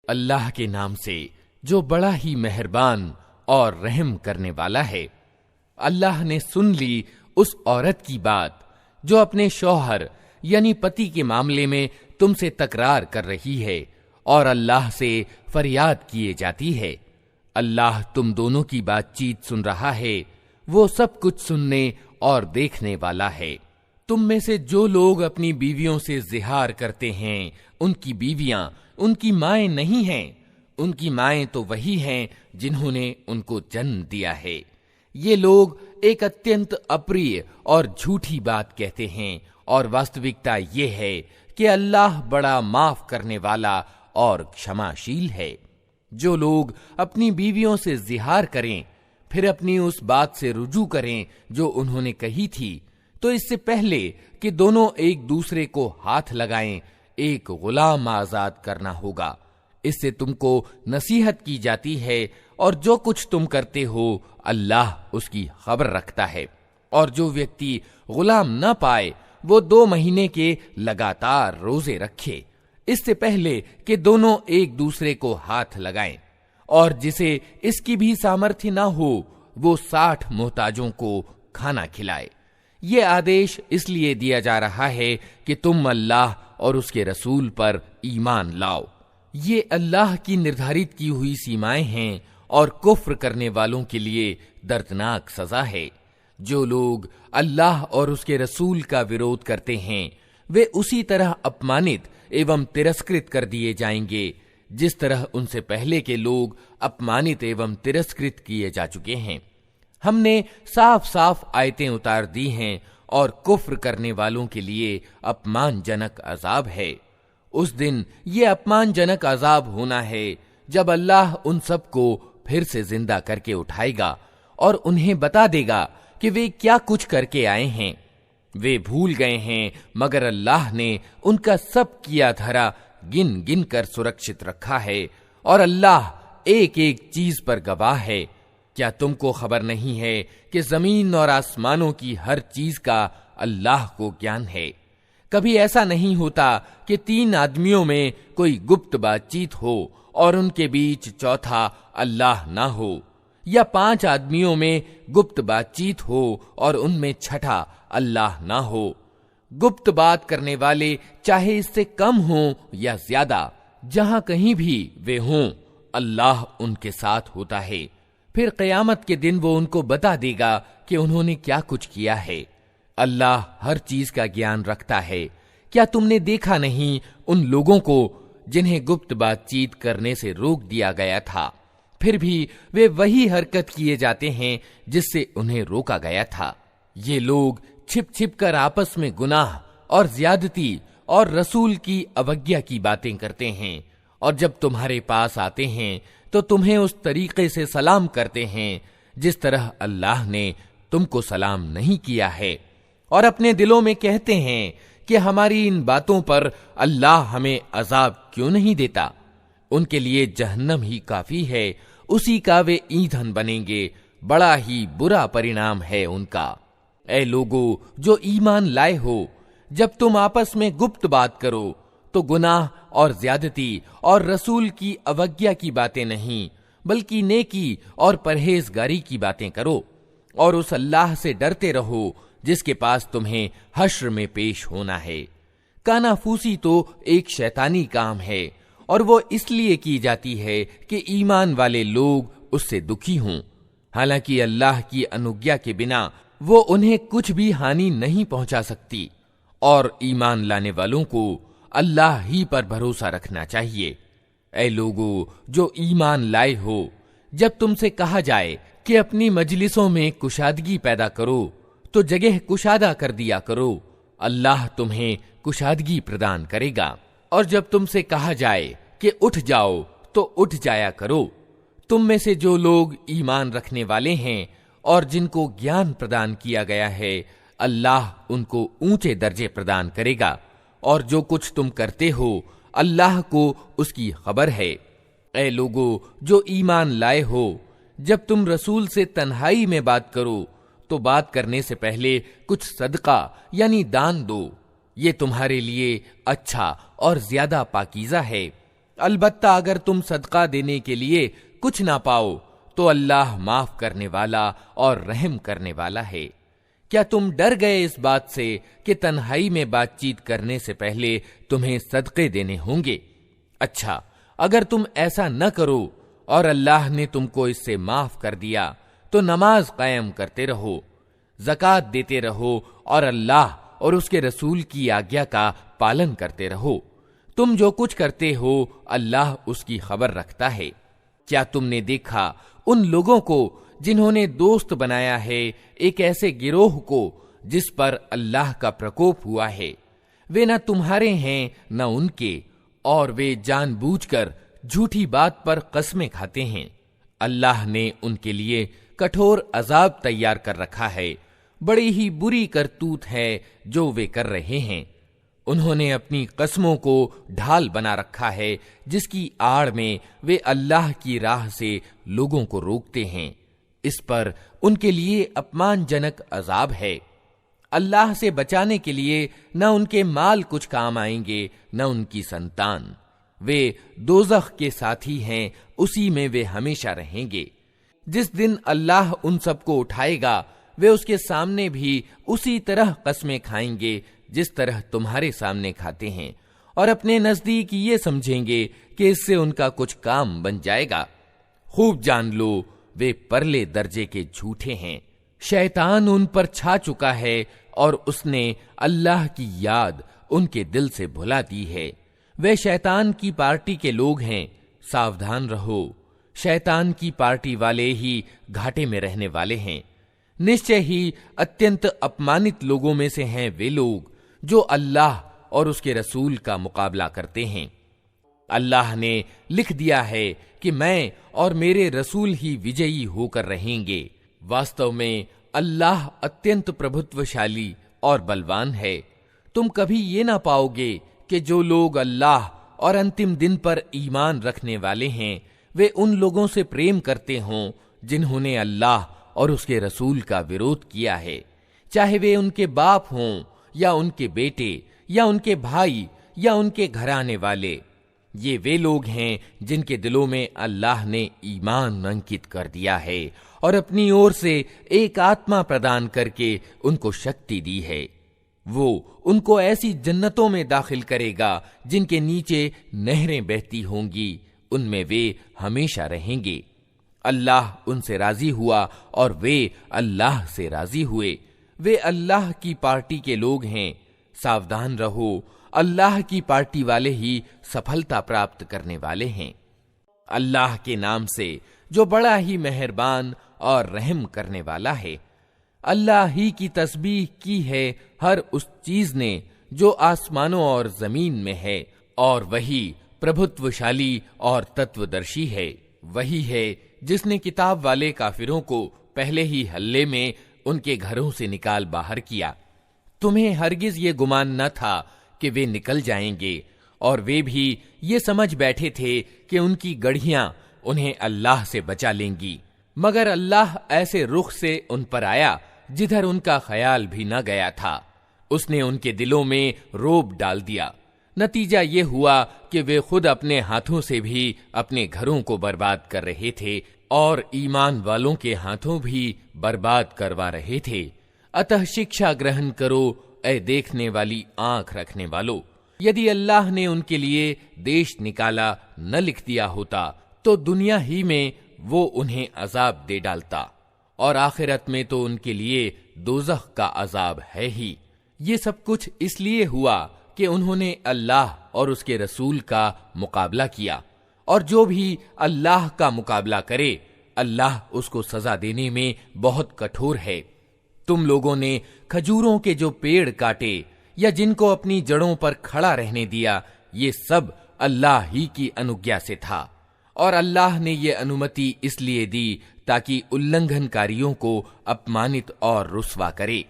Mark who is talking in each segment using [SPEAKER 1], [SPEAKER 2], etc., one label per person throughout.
[SPEAKER 1] अल्लाह के नाम से जो बड़ा ही मेहरबान और रहम करने वाला है। अल्लाह ने सुन ली उस औरत की बात जो अपने शौहर यानी पति के मामले में तुमसे तकरार कर रही है और अल्लाह से फरियाद किए जाती है। अल्लाह तुम दोनों की बातचीत सुन रहा है, वो सब कुछ सुनने और देखने वाला है। तुम में से जो लोग अपनी बीवियों से जिहार करते हैं, उनकी बीवियां उनकी माएं नहीं हैं, उनकी माएं तो वही हैं जिन्होंने उनको जन्म दिया है। ये लोग एक अत्यंत अप्रिय और झूठी बात कहते हैं और वास्तविकता ये है कि अल्लाह बड़ा माफ करने वाला और क्षमाशील है। जो लोग अपनी बीवियों से जिहार करें फिर अपनी उस बात से रुजू करें जो उन्होंने कही थी, तो इससे पहले कि दोनों एक दूसरे को हाथ लगाएं, एक गुलाम आजाद करना होगा। इससे तुमको नसीहत की जाती है और जो कुछ तुम करते हो अल्लाह उसकी खबर रखता है। और जो व्यक्ति गुलाम न पाए वो 2 महीने के लगातार रोजे रखे, इससे पहले कि दोनों एक दूसरे को हाथ लगाएं। और जिसे इसकी भी सामर्थ्य न हो वो 60 मोहताजों को खाना खिलाए। ये आदेश इसलिए दिया जा रहा है कि तुम अल्लाह और उसके रसूल पर ईमान लाओ। ये अल्लाह की निर्धारित की हुई सीमाएं हैं और कुफ्र करने वालों के लिए दर्दनाक सजा है। जो लोग अल्लाह और उसके रसूल का विरोध करते हैं वे उसी तरह अपमानित एवं तिरस्कृत कर दिए जाएंगे जिस तरह उनसे पहले के लोग अपमानित एवं तिरस्कृत किए जा चुके हैं। हमने साफ साफ आयतें उतार दी हैं और कुफ्र करने वालों के लिए अपमानजनक अजाब है। उस दिन ये अपमानजनक अजाब होना है जब अल्लाह उन सबको फिर से जिंदा करके उठाएगा और उन्हें बता देगा कि वे क्या कुछ करके आए हैं। वे भूल गए हैं मगर अल्लाह ने उनका सब किया धरा गिन गिन कर सुरक्षित रखा है और अल्लाह एक एक चीज पर गवाह है। क्या तुमको खबर नहीं है कि जमीन और आसमानों की हर चीज का अल्लाह को ज्ञान है। कभी ऐसा नहीं होता कि 3 आदमियों में कोई गुप्त बातचीत हो और उनके बीच चौथा अल्लाह ना हो, या 5 आदमियों में गुप्त बातचीत हो और उनमें छठा अल्लाह ना हो। गुप्त बात करने वाले चाहे इससे कम हों या ज्यादा, जहां कहीं भी वे हों अल्लाह उनके साथ होता है। फिर क़यामत के दिन वो उनको बता देगा कि उन्होंने क्या कुछ किया है। अल्लाह हर चीज का ज्ञान रखता है। क्या तुमने देखा नहीं उन लोगों को जिन्हें गुप्त बातचीत करने से रोक दिया गया था, फिर भी वे वही हरकत किए जाते हैं जिससे उन्हें रोका गया था। ये लोग छिप छिप कर आपस में गुनाह और ज्यादती और रसूल की अवज्ञा की बातें करते हैं और जब तुम्हारे पास आते हैं तो तुम्हें उस तरीके से सलाम करते हैं जिस तरह अल्लाह ने तुमको सलाम नहीं किया है और अपने दिलों में कहते हैं कि हमारी इन बातों पर अल्लाह हमें अजाब क्यों नहीं देता। उनके लिए जहन्नम ही काफी है, उसी का वे ईंधन बनेंगे, बड़ा ही बुरा परिणाम है उनका। ऐ लोगो जो ईमान लाए हो, जब तुम आपस में गुप्त बात करो तो गुनाह और ज्यादती और रसूल की अवज्ञा की बातें नहीं बल्कि नेकी और परहेजगारी की बातें करो और उस अल्लाह से डरते रहो जिसके पास तुम्हें हश्र में पेश होना है। कानाफूसी तो एक शैतानी काम है और वो इसलिए की जाती है कि ईमान वाले लोग उससे दुखी हों। हालांकि अल्लाह की अनुज्ञा के बिना वो उन्हें कुछ भी हानि नहीं पहुंचा सकती और ईमान लाने वालों को अल्लाह ही पर भरोसा रखना चाहिए। ऐ लोगो जो ईमान लाए हो, जब तुमसे कहा जाए कि अपनी मजलिसों में कुशादगी पैदा करो तो जगह कुशादा कर दिया करो, अल्लाह तुम्हें कुशादगी प्रदान करेगा। और जब तुमसे कहा जाए कि उठ जाओ तो उठ जाया करो। तुम में से जो लोग ईमान रखने वाले हैं और जिनको ज्ञान प्रदान किया गया है, अल्लाह उनको ऊंचे दर्जे प्रदान करेगा और जो कुछ तुम करते हो अल्लाह को उसकी खबर है। ऐ लोगो जो ईमान लाए हो, जब तुम रसूल से तन्हाई में बात करो तो बात करने से पहले कुछ सदका यानी दान दो, ये तुम्हारे लिए अच्छा और ज्यादा पाकीज़ा है। अलबत्ता अगर तुम सदका देने के लिए कुछ ना पाओ तो अल्लाह माफ करने वाला और रहम करने वाला है। क्या तुम डर गए इस बात से कि तन्हाई में बातचीत करने से पहले तुम्हें सदके देने होंगे? अच्छा, अगर तुम ऐसा न करो और अल्लाह ने तुमको इससे माफ कर दिया तो नमाज कायम करते रहो, ज़कात देते रहो और अल्लाह और उसके रसूल की आज्ञा का पालन करते रहो। तुम जो कुछ करते हो अल्लाह उसकी खबर रखता है। क्या तुमने देखा उन लोगों को जिन्होंने दोस्त बनाया है एक ऐसे गिरोह को जिस पर अल्लाह का प्रकोप हुआ है? वे न तुम्हारे हैं न उनके, और वे जानबूझकर झूठी बात पर कस्में खाते हैं। अल्लाह ने उनके लिए कठोर अजाब तैयार कर रखा है। बड़ी ही बुरी करतूत है जो वे कर रहे हैं। उन्होंने अपनी कस्मों को ढाल बना रखा है जिसकी आड़ में वे अल्लाह की राह से लोगों को रोकते हैं। इस पर उनके लिए अपमानजनक अजाब है। अल्लाह से बचाने के लिए न उनके माल कुछ काम आएंगे न उनकी संतान। वे दोज़ख के साथी हैं, उसी में वे हमेशा रहेंगे। जिस दिन अल्लाह उन सबको उठाएगा वे उसके सामने भी उसी तरह कस्में खाएंगे जिस तरह तुम्हारे सामने खाते हैं, और अपने नजदीक ये समझेंगे कि इससे उनका कुछ काम बन जाएगा। खूब जान लो वे परले दर्जे के झूठे हैं। शैतान उन पर छा चुका है और उसने अल्लाह की याद उनके दिल से भुला दी है। वे शैतान की पार्टी के लोग हैं, सावधान रहो। शैतान की पार्टी वाले ही घाटे में रहने वाले हैं। निश्चय ही अत्यंत अपमानित लोगों में से हैं वे लोग जो अल्लाह और उसके रसूल का मुकाबला करते हैं। अल्लाह ने लिख दिया है कि मैं और मेरे रसूल ही विजयी होकर रहेंगे। वास्तव में अल्लाह अत्यंत प्रभुत्वशाली और बलवान है। तुम कभी ये ना पाओगे कि जो लोग अल्लाह और अंतिम दिन पर ईमान रखने वाले हैं वे उन लोगों से प्रेम करते हों जिन्होंने अल्लाह और उसके रसूल का विरोध किया है, चाहे वे उनके बाप हों या उनके बेटे या उनके भाई या उनके घराने वाले। ये वे लोग हैं जिनके दिलों में अल्लाह ने ईमान अंकित कर दिया है और अपनी ओर से एक आत्मा प्रदान करके उनको शक्ति दी है। वो उनको ऐसी जन्नतों में दाखिल करेगा जिनके नीचे नहरें बहती होंगी, उनमें वे हमेशा रहेंगे। अल्लाह उनसे राजी हुआ और वे अल्लाह से राजी हुए। वे अल्लाह की पार्टी के लोग हैं। सावधान रहो, अल्लाह की पार्टी वाले ही सफलता प्राप्त करने वाले हैं। अल्लाह के नाम से जो बड़ा ही मेहरबान और रहम करने वाला है। अल्लाह ही की तस्बीह की है हर उस चीज ने जो आसमानों और जमीन में है, और वही प्रभुत्वशाली और तत्वदर्शी है। वही है जिसने किताब वाले काफिरों को पहले ही हल्ले में उनके घरों से निकाल बाहर किया। तुम्हें हरगिज ये गुमान न था कि वे निकल जाएंगे, और वे भी ये समझ बैठे थे कि उनकी गढ़ियां उन्हें अल्लाह से बचा लेंगी, मगर अल्लाह ऐसे रुख से उन पर आया जिधर उनका ख्याल भी न गया था। उसने उनके दिलों में रोब डाल दिया। नतीजा ये हुआ कि वे खुद अपने हाथों से भी अपने घरों को बर्बाद कर रहे थे और ईमान वालों के हाथों भी बर्बाद करवा रहे थे। अतः शिक्षा ग्रहण करो ऐ देखने वाली आंख रखने वालों। यदि अल्लाह ने उनके लिए देश निकाला न लिख दिया होता तो दुनिया ही में वो उन्हें अजाब दे डालता, और आखिरत में तो उनके लिए दोज़ख का अजाब है ही। ये सब कुछ इसलिए हुआ कि उन्होंने अल्लाह और उसके रसूल का मुकाबला किया, और जो भी अल्लाह का मुकाबला करे अल्लाह उसको सजा देने में बहुत कठोर है। तुम लोगों ने खजूरों के जो पेड़ काटे या जिनको अपनी जड़ों पर खड़ा रहने दिया, ये सब अल्लाह ही की अनुज्ञा से था, और अल्लाह ने ये अनुमति इसलिए दी ताकि उल्लंघनकारियों को अपमानित और रुस्वा करे।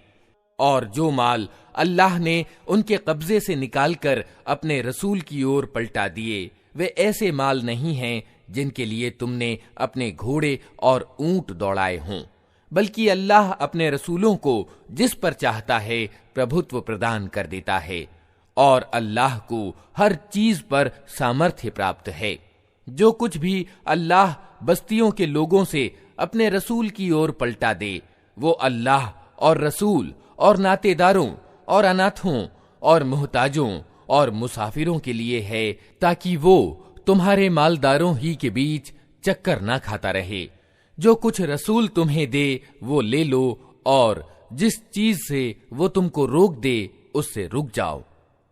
[SPEAKER 1] और जो माल अल्लाह ने उनके कब्जे से निकालकर अपने रसूल की ओर पलटा दिए, वे ऐसे माल नहीं हैं जिनके लिए तुमने अपने घोड़े और ऊंट दौड़ाए हों, बल्कि अल्लाह अपने रसूलों को जिस पर चाहता है प्रभुत्व प्रदान कर देता है, और अल्लाह को हर चीज पर सामर्थ्य प्राप्त है। जो कुछ भी अल्लाह बस्तियों के लोगों से अपने रसूल की ओर पलटा दे, वो अल्लाह और रसूल और नातेदारों और अनाथों और मुहताजों और मुसाफिरों के लिए है, ताकि वो तुम्हारे मालदारों ही के बीच चक्कर ना खाता रहे। जो कुछ रसूल तुम्हें दे वो ले लो, और जिस चीज से वो तुमको रोक दे उससे रुक जाओ।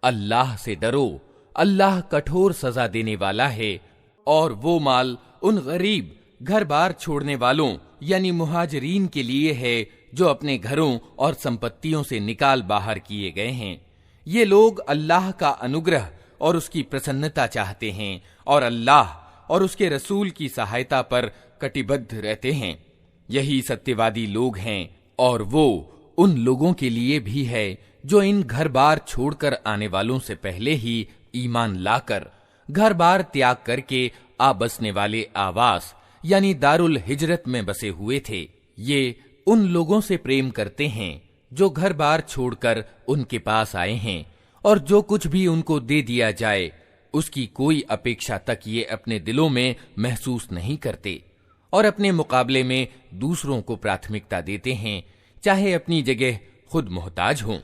[SPEAKER 1] अल्लाह से डरो, अल्लाह कठोर सजा देने वाला है। और वो माल उन गरीब घर बार छोड़ने वालों यानी मुहाजिरीन के लिए है, जो अपने घरों और संपत्तियों से निकाल बाहर किए गए हैं। ये लोग अल्लाह का अनुग्रह और उसकी प्रसन्नता चाहते हैं और अल्लाह और उसके रसूल की सहायता पर कटिबद्ध रहते हैं। यही सत्यवादी लोग हैं। और वो उन लोगों के लिए भी है जो इन घर बार छोड़कर आने वालों से पहले ही ईमान लाकर घर बार त्याग करके आ बसने वाले आवास यानी दारुल हिजरत में बसे हुए थे। ये उन लोगों से प्रेम करते हैं जो घर बार छोड़कर उनके पास आए हैं, और जो कुछ भी उनको दे दिया जाए उसकी कोई अपेक्षा तक ये अपने दिलों में महसूस नहीं करते, और अपने मुकाबले में दूसरों को प्राथमिकता देते हैं, चाहे अपनी जगह खुद मोहताज हों।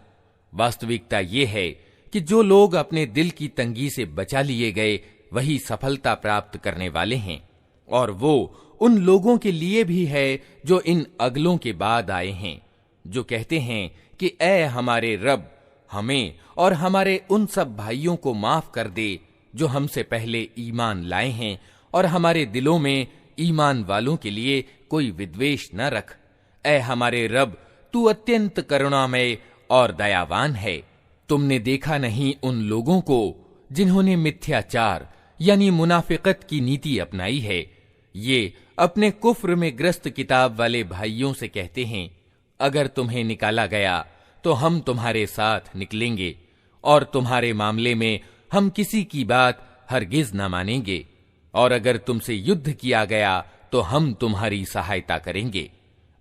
[SPEAKER 1] वास्तविकता ये है कि जो लोग अपने दिल की तंगी से बचा लिए गए वही सफलता प्राप्त करने वाले हैं। और वो उन लोगों के लिए भी है जो इन अगलों के बाद आए हैं, जो कहते हैं कि ऐ हमारे रब, हमें और हमारे उन सब भाइयों को माफ कर दे जो हमसे पहले ईमान लाए हैं, और हमारे दिलों में ईमान वालों के लिए कोई विद्वेष न रख। ऐ हमारे रब, तू अत्यंत करुणामय और दयावान है। तुमने देखा नहीं उन लोगों को जिन्होंने मिथ्याचार यानी मुनाफिकत की नीति अपनाई है। ये अपने कुफ्र में ग्रस्त किताब वाले भाइयों से कहते हैं, अगर तुम्हें निकाला गया तो हम तुम्हारे साथ निकलेंगे, और तुम्हारे मामले में हम किसी की बात हरगिज न मानेंगे, और अगर तुमसे युद्ध किया गया तो हम तुम्हारी सहायता करेंगे।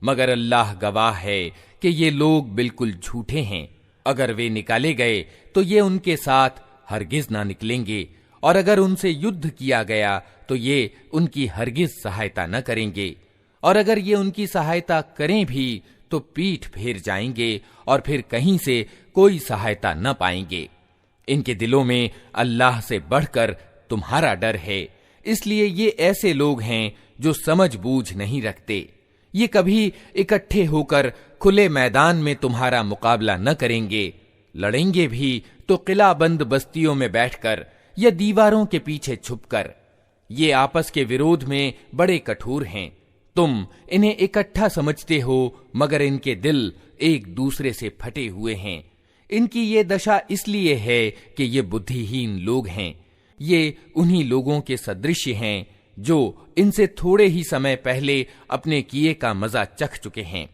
[SPEAKER 1] मगर अल्लाह गवाह है कि ये लोग बिल्कुल झूठे हैं। अगर वे निकाले गए तो ये उनके साथ हरगिज ना निकलेंगे, और अगर उनसे युद्ध किया गया तो ये उनकी हरगिज सहायता न करेंगे, और अगर ये उनकी सहायता करें भी तो पीठ फेर जाएंगे और फिर कहीं से कोई सहायता न पाएंगे। इनके दिलों में अल्लाह से बढ़कर तुम्हारा डर है, इसलिए ये ऐसे लोग हैं जो समझ बूझ नहीं रखते। ये कभी इकट्ठे होकर खुले मैदान में तुम्हारा मुकाबला न करेंगे, लड़ेंगे भी तो किलाबंद बस्तियों में बैठकर या दीवारों के पीछे छुपकर। ये आपस के विरोध में बड़े कठोर हैं। तुम इन्हें इकट्ठा समझते हो, मगर इनके दिल एक दूसरे से फटे हुए हैं। इनकी ये दशा इसलिए है कि ये बुद्धिहीन लोग हैं। ये उन्हीं लोगों के सदृश्य हैं जो इनसे थोड़े ही समय पहले अपने किए का मजा चख चुके हैं,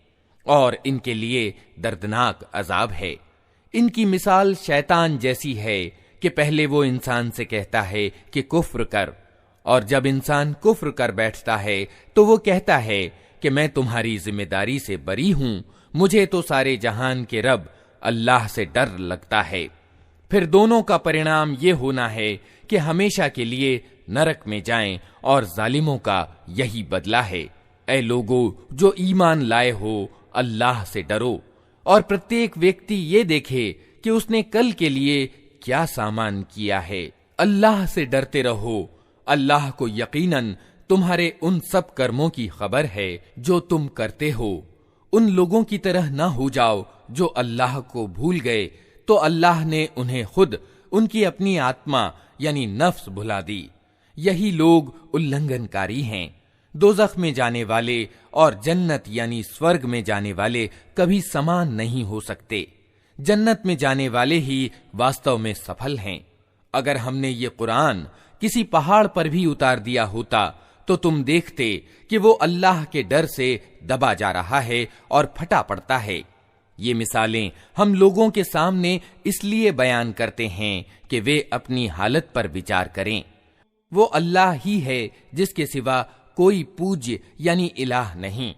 [SPEAKER 1] और इनके लिए दर्दनाक अजाब है। इनकी मिसाल शैतान जैसी है कि पहले वो इंसान से कहता है कि कुफ्र कर, और जब इंसान कुफ्र कर बैठता है तो वो कहता है कि मैं तुम्हारी जिम्मेदारी से बरी हूं, मुझे तो सारे जहान के रब अल्लाह से डर लगता है। फिर दोनों का परिणाम ये होना है कि हमेशा के लिए नरक में जाएं, और जालिमों का यही बदला है। ऐ लोगों जो ईमान लाए हो, अल्लाह से डरो, और प्रत्येक व्यक्ति ये देखे कि उसने कल के लिए क्या सामान किया है। अल्लाह से डरते रहो। अल्लाह को यकीनन तुम्हारे उन सब कर्मों की खबर है जो तुम करते हो। उन लोगों की तरह न हो जाओ जो अल्लाह को भूल गए तो अल्लाह ने उन्हें खुद उनकी अपनी आत्मा यानी नफ्स भुला दी। यही लोग उल्लंघनकारी हैं। दोज़ख में जाने वाले और जन्नत यानी स्वर्ग में जाने वाले कभी समान नहीं हो सकते। जन्नत में जाने वाले ही वास्तव में सफल हैं। अगर हमने ये कुरान किसी पहाड़ पर भी उतार दिया होता तो तुम देखते कि वो अल्लाह के डर से दबा जा रहा है और फटा पड़ता है। ये मिसालें हम लोगों के सामने इसलिए बयान करते हैं कि वे अपनी हालत पर विचार करें। वो अल्लाह ही है जिसके सिवा कोई पूज्य यानी इलाह नहीं।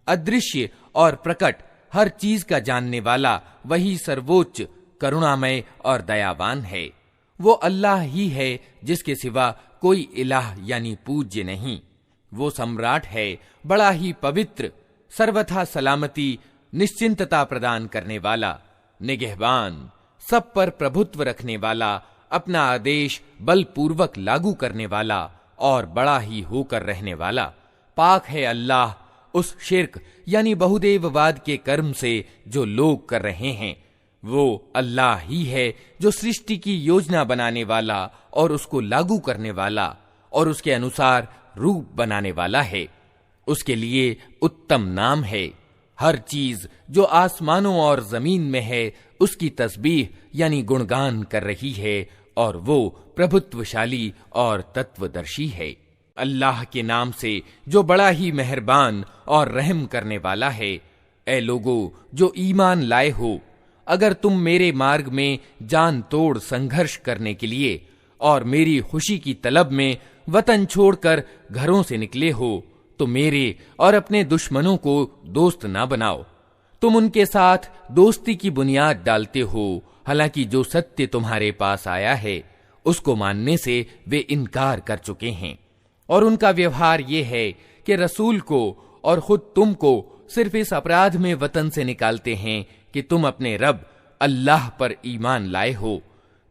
[SPEAKER 1] अदृश्य और प्रकट हर चीज का जानने वाला वही सर्वोच्च करुणामय और दयावान है। वो अल्लाह ही है जिसके सिवा कोई इलाह यानी पूज्य नहीं। वो सम्राट है, बड़ा ही पवित्र, सर्वथा सलामती, निश्चिंतता प्रदान करने वाला, निगहबान, सब पर प्रभुत्व रखने वाला, अपना आदेश बलपूर्वक लागू करने वाला और बड़ा ही होकर रहने वाला। पाक है अल्लाह उस शिर्क यानी बहुदेववाद के कर्म से जो लोग कर रहे हैं। वो अल्लाह ही है जो सृष्टि की योजना बनाने वाला और उसको लागू करने वाला और उसके अनुसार रूप बनाने वाला है। उसके लिए उत्तम नाम है। हर चीज जो आसमानों और जमीन में है उसकी तस्बीह यानी गुणगान कर रही है और वो प्रभुत्वशाली और तत्वदर्शी है। अल्लाह के नाम से जो बड़ा ही मेहरबान और रहम करने वाला है। ए लोगो जो ईमान लाए हो, अगर तुम मेरे मार्ग में जान तोड़ संघर्ष करने के लिए और मेरी खुशी की तलब में वतन छोड़कर घरों से निकले हो, तो मेरे और अपने दुश्मनों को दोस्त ना बनाओ। तुम उनके साथ दोस्ती की बुनियाद डालते हो, हालांकि जो सत्य तुम्हारे पास आया है उसको मानने से वे इनकार कर चुके हैं। और उनका व्यवहार ये है कि रसूल को और खुद तुमको सिर्फ इस अपराध में वतन से निकालते हैं कि तुम अपने रब अल्लाह पर ईमान लाए हो।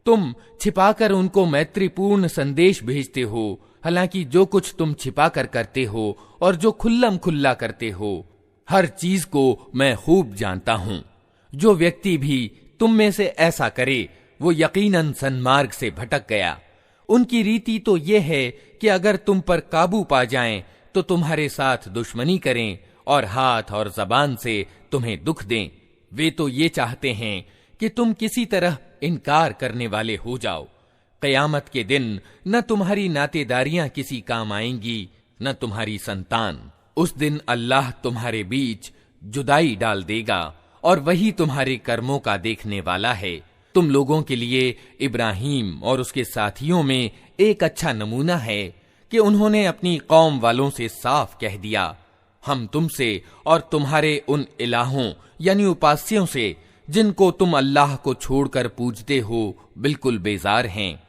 [SPEAKER 1] तुम छिपाकर उनको मैत्रीपूर्ण संदेश भेजते हो, हालांकि जो कुछ तुम छिपाकर करते हो और जो खुल्लम खुल्ला करते हो, हर चीज को मैं खूब जानता हूं। जो व्यक्ति भी तुम में से ऐसा करे वो यकीनन सन्मार्ग से भटक गया। उनकी रीति तो ये है कि अगर तुम पर काबू पा जाएं तो तुम्हारे साथ दुश्मनी करें और हाथ और जबान से तुम्हें दुख दें। वे तो ये चाहते हैं कि तुम किसी तरह इनकार करने वाले हो जाओ। क़यामत के दिन न तुम्हारी नातेदारियां किसी काम आएंगी, न तुम्हारी संतान। उस दिन अल्लाह तुम्हारे बीच जुदाई डाल देगा और वही तुम्हारे कर्मों का देखने वाला है। तुम लोगों के लिए इब्राहीम और उसके साथियों में एक अच्छा नमूना है कि उन्होंने अपनी कौम वालों से साफ कह दिया, हम तुमसे और तुम्हारे उन इलाहों यानी उपास्यों से जिनको तुम अल्लाह को छोड़कर पूजते हो बिल्कुल बेजार हैं।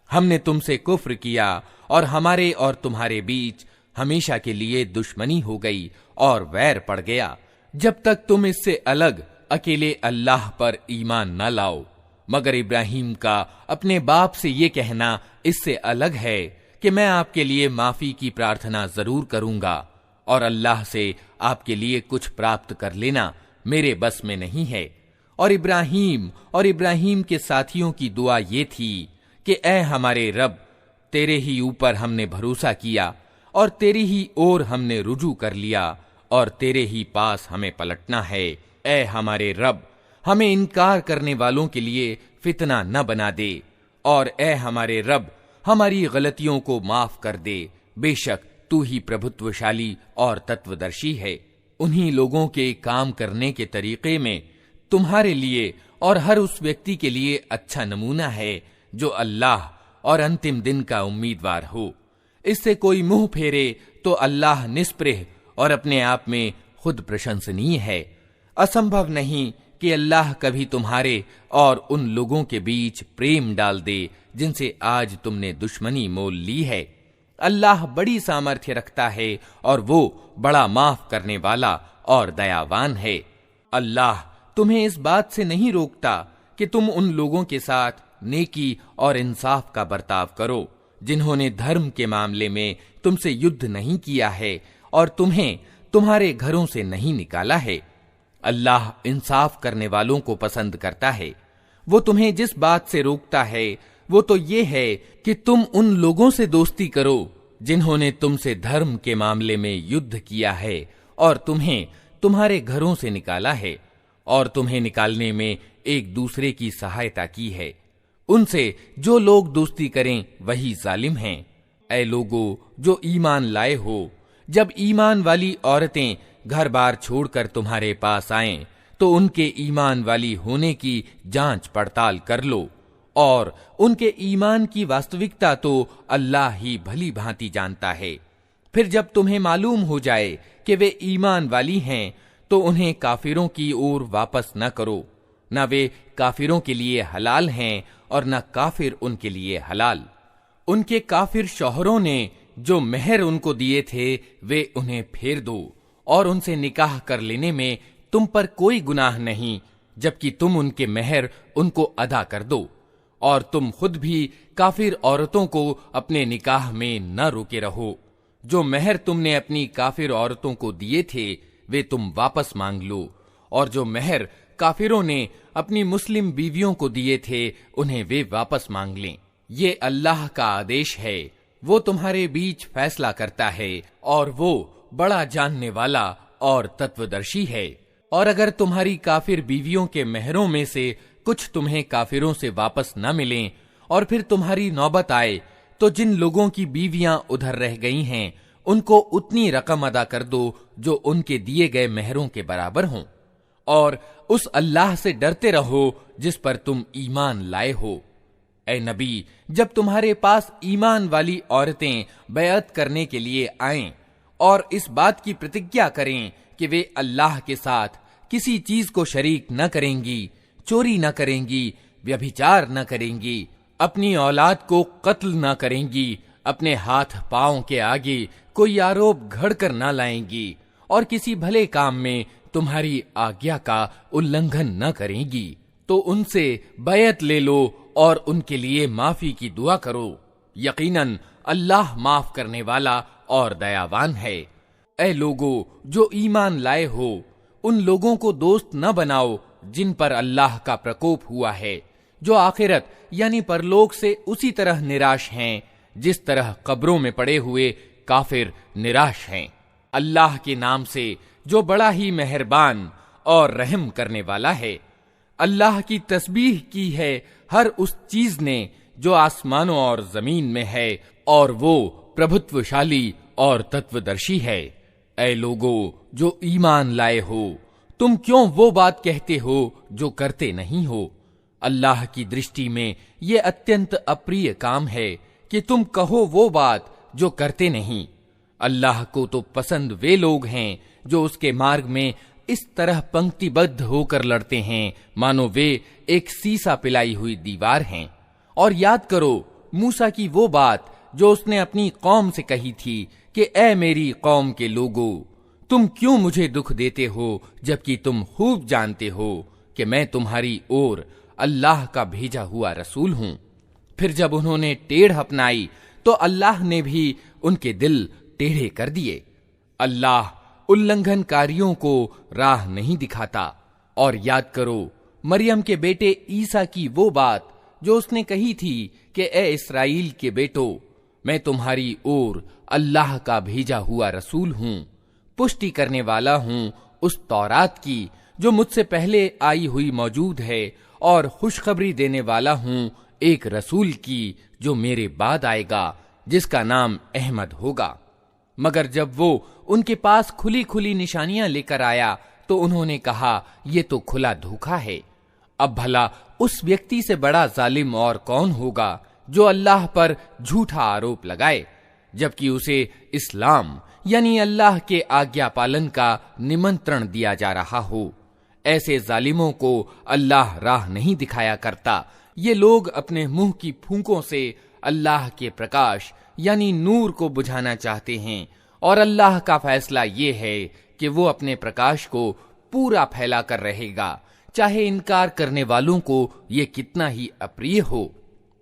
[SPEAKER 1] हमने तुमसे कुफ्र किया और हमारे और तुम्हारे बीच हमेशा के लिए दुश्मनी हो गई और वैर पड़ गया, जब तक तुम इससे अलग अकेले अल्लाह पर ईमान न लाओ। मगर इब्राहीम का अपने बाप से ये कहना इससे अलग है कि मैं आपके लिए माफी की प्रार्थना जरूर करूंगा और अल्लाह से आपके लिए कुछ प्राप्त कर लेना मेरे बस में नहीं है। और इब्राहीम के साथियों की दुआ ये थी कि ए हमारे रब, तेरे ही ऊपर हमने भरोसा किया और तेरी ही ओर हमने रुजू कर लिया और तेरे ही पास हमें पलटना है। ए हमारे रब, हमें इनकार करने वालों के लिए फितना न बना दे और ए हमारे रब, हमारी गलतियों को माफ कर दे। बेशक तू ही प्रभुत्वशाली और तत्वदर्शी है। उन्हीं लोगों के काम करने के तरीके में तुम्हारे लिए और हर उस व्यक्ति के लिए अच्छा नमूना है जो अल्लाह और अंतिम दिन का उम्मीदवार हो। इससे कोई मुंह फेरे तो अल्लाह निस्पृह और अपने आप में खुद प्रशंसनीय है। असंभव नहीं कि अल्लाह कभी तुम्हारे और उन लोगों के बीच प्रेम डाल दे जिनसे आज तुमने दुश्मनी मोल ली है। अल्लाह बड़ी सामर्थ्य रखता है और वो बड़ा माफ करने वाला और दयावान है। अल्लाह तुम्हें इस बात से नहीं रोकता कि तुम उन लोगों के साथ नेकी और इंसाफ का बर्ताव करो जिन्होंने धर्म के मामले में तुमसे युद्ध नहीं किया है और तुम्हें तुम्हारे घरों से नहीं निकाला है। अल्लाह इंसाफ करने वालों को पसंद करता है। वो तुम्हें जिस बात से रोकता है वो तो ये है कि तुम उन लोगों से दोस्ती करो जिन्होंने तुमसे धर्म के मामले में युद्ध किया है और तुम्हें तुम्हारे घरों से निकाला है और तुम्हें निकालने में एक दूसरे की सहायता की है। उनसे जो लोग दोस्ती करें वही जालिम हैं। ऐ लोगो जो ईमान लाए हो, जब ईमान वाली औरतें घर बार छोड़कर तुम्हारे पास आएं तो उनके ईमान वाली होने की जांच पड़ताल कर लो और उनके ईमान की वास्तविकता तो अल्लाह ही भली भांति जानता है। फिर जब तुम्हें मालूम हो जाए कि वे ईमान वाली हैं तो उन्हें काफिरों की ओर वापस न करो। न वे काफिरों के लिए हलाल हैं और न काफिर उनके लिए हलाल। उनके काफिर शौहरों ने जो मेहर उनको दिए थे वे उन्हें फेर दो और उनसे निकाह कर लेने में तुम पर कोई गुनाह नहीं, जबकि तुम उनके मेहर उनको अदा कर दो। और तुम खुद भी काफिर औरतों को अपने निकाह में न रोके रहो। जो मेहर तुमने अपनी काफिर औरतों को दिए थे वे तुम वापस मांग लो, और जो मेहर काफिरों ने अपनी मुस्लिम बीवियों को दिए थे उन्हें वे वापस मांग लें। ये अल्लाह का आदेश है, वो तुम्हारे बीच फैसला करता है और वो बड़ा जानने वाला और तत्वदर्शी है। और अगर तुम्हारी काफिर बीवियों के मेहरों में से कुछ तुम्हें काफिरों से वापस न मिलें और फिर तुम्हारी नौबत आए, तो जिन लोगों की बीवियां उधर रह गई हैं उनको उतनी रकम अदा कर दो जो उनके दिए गए मेहरों के बराबर हों। और उस अल्लाह से डरते रहो जिस पर तुम ईमान लाए हो। ऐ नबी, जब तुम्हारे पास ईमान वाली औरतें बैअत करने के लिए आएं और इस बात की प्रतिज्ञा करें कि वे अल्लाह के साथ किसी चीज को शरीक न करेंगी, चोरी न करेंगी, व्यभिचार न करेंगी, अपनी औलाद को कत्ल न करेंगी, अपने हाथ पांव के आगे कोई आरोप घड़कर न लाएंगी और किसी भले काम में तुम्हारी आज्ञा का उल्लंघन न करेंगी, तो उनसे बैअत ले लो और उनके लिए माफी की दुआ करो। यकीनन अल्लाह माफ करने वाला और दयावान है। ऐ लोगो जो ईमान लाए हो, उन लोगों को दोस्त न बनाओ जिन पर अल्लाह का प्रकोप हुआ है, जो आखिरत यानी परलोक से उसी तरह निराश हैं जिस तरह कब्रों में पड़े हुए काफिर निराश हैं। अल्लाह के नाम से जो बड़ा ही मेहरबान और रहम करने वाला है। अल्लाह की तस्बीह की है हर उस चीज ने जो आसमानों और जमीन में है, और वो प्रभुत्वशाली और तत्वदर्शी है। ऐ लोगो जो ईमान लाए हो, तुम क्यों वो बात कहते हो जो करते नहीं हो। अल्लाह की दृष्टि में ये अत्यंत अप्रिय काम है कि तुम कहो वो बात जो करते नहीं। अल्लाह को तो पसंद वे लोग हैं जो उसके मार्ग में इस तरह पंक्तिबद्ध होकर लड़ते हैं मानो वे एक सीसा पिलाई हुई दीवार हैं। और याद करो मूसा की वो बात जो उसने अपनी कौम से कही थी कि ऐ मेरी कौम के लोगो, तुम क्यों मुझे दुख देते हो जबकि तुम खूब जानते हो कि मैं तुम्हारी ओर अल्लाह का भेजा हुआ रसूल हूं। फिर जब उन्होंने टेढ़ अपनाई तो अल्लाह ने भी उनके दिल टेढ़े कर दिए। अल्लाह उल्लंघनकारियों को राह नहीं दिखाता। और याद करो मरियम के बेटे ईसा की वो बात जो उसने कही थी कि ए इस्राएल के बेटो, मैं तुम्हारी ओर अल्लाह का भेजा हुआ रसूल हूं, पुष्टि करने वाला हूं उस तौरात की जो मुझसे पहले आई हुई मौजूद है, और खुशखबरी देने वाला हूं एक रसूल की जो मेरे बाद आएगा, जिसका नाम अहमद होगा। मगर जब वो उनके पास खुली खुली निशानियां लेकर आया तो उन्होंने कहा ये तो खुला धोखा है। अब भला उस व्यक्ति से बड़ा जालिम और कौन होगा जो अल्लाह पर झूठा आरोप लगाए, जबकि उसे इस्लाम यानी अल्लाह के आज्ञा पालन का निमंत्रण दिया जा रहा हो। ऐसे जालिमों को अल्लाह राह नहीं दिखाया करता। ये लोग अपने मुंह की फूंकों से अल्लाह के प्रकाश यानी नूर को बुझाना चाहते हैं, और अल्लाह का फैसला ये है कि वो अपने प्रकाश को पूरा फैला कर रहेगा, चाहे इनकार करने वालों को ये कितना ही अप्रिय हो।